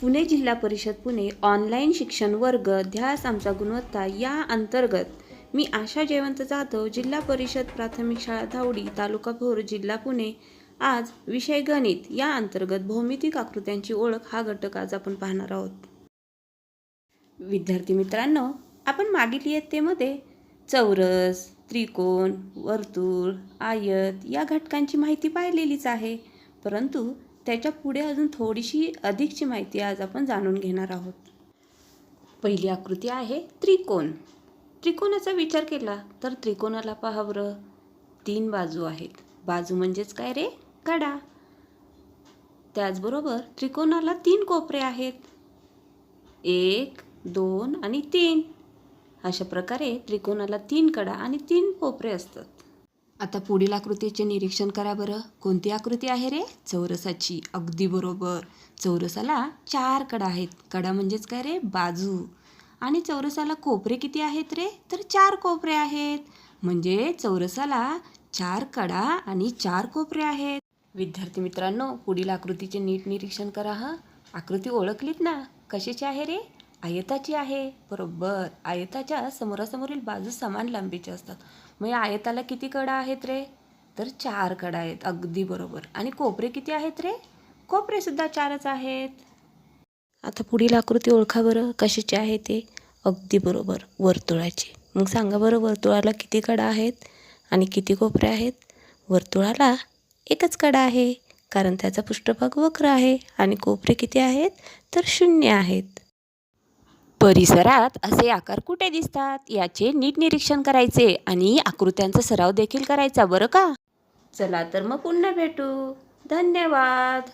पुणे जिल्हा परिषद पुणे ऑनलाईन शिक्षण वर्ग ध्यास आमचा गुणवत्ता या अंतर्गत मी आशा जयवंत जाधव, जिल्हा परिषद प्राथमिक शाळा धावडी, तालुका भोर, जिल्हा पुणे, आज विषय गणित या अंतर्गत भौमितिक आकृत्यांची ओळख हा घटक आज आपण पाहणार आहोत. विद्यार्थी मित्रांनो, आपण मागील इयत्तेमध्ये चौरस, त्रिकोण, वर्तुळ, आयत या घटकांची माहिती पाहिलेलीच आहे, परंतु त्याच्या पुढे अजून थोडीशी अधिकची माहिती आज आपण जाणून घेणार आहोत. पहिली आकृती आहे त्रिकोण. त्रिकोणाचा विचार केला तर त्रिकोणाला पहा बरं, 3 बाजू आहेत. बाजू म्हणजेच काय रे? कडा. त्याचबरोबर त्रिकोणाला 3 कोपरे आहेत, 1, 2 आणि 3. अशा प्रकारे त्रिकोणाला 3 कडा आणि 3 कोपरे असतात. आता पुढील आकृतीचे निरीक्षण करा बरं. कोणती आकृती आहे रे? चौरसाची. अगदी बरोबर. चौरसाला 4 कडा आहेत. कडा म्हणजेच काय रे? बाजू. आणि चौरसाला कोपरे किती आहेत रे? तर 4 कोपरे आहेत. म्हणजे चौरसाला 4 कडा आणि 4 कोपरे आहेत. विद्यार्थी मित्रांनो, पुढील आकृतीचे नीट निरीक्षण करा. आकृती ओळखलीत ना? कशाची आहे रे? आयताची आहे. बरोबर. आयताच्या समोरासमोरील बाजू समान लांबीच्या असतात. मग या आयताला किती कडा आहेत रे? तर 4 कडा आहेत. अगदी बरोबर. आणि कोपरे किती आहेत रे? कोपरे सुद्धा 4च आहेत. आता पुढील आकृती ओळखा बरं, कशाची आहे ते? अगदी बरोबर, वर्तुळाची. मग सांगा बरं, वर्तुळाला किती कडा आहेत आणि किती कोपरे आहेत? वर्तुळाला एकच कडा आहे, कारण त्याचा पृष्ठभाग वक्र आहे. आणि कोपरे किती आहेत? तर 0 आहेत. परिसरात असे आकार कुठे दिसतात याचे नीट निरीक्षण करायचे आणि आकृत्यांचा सराव देखील करायचा बरं का. चला तर मग पुन्हा भेटू. धन्यवाद.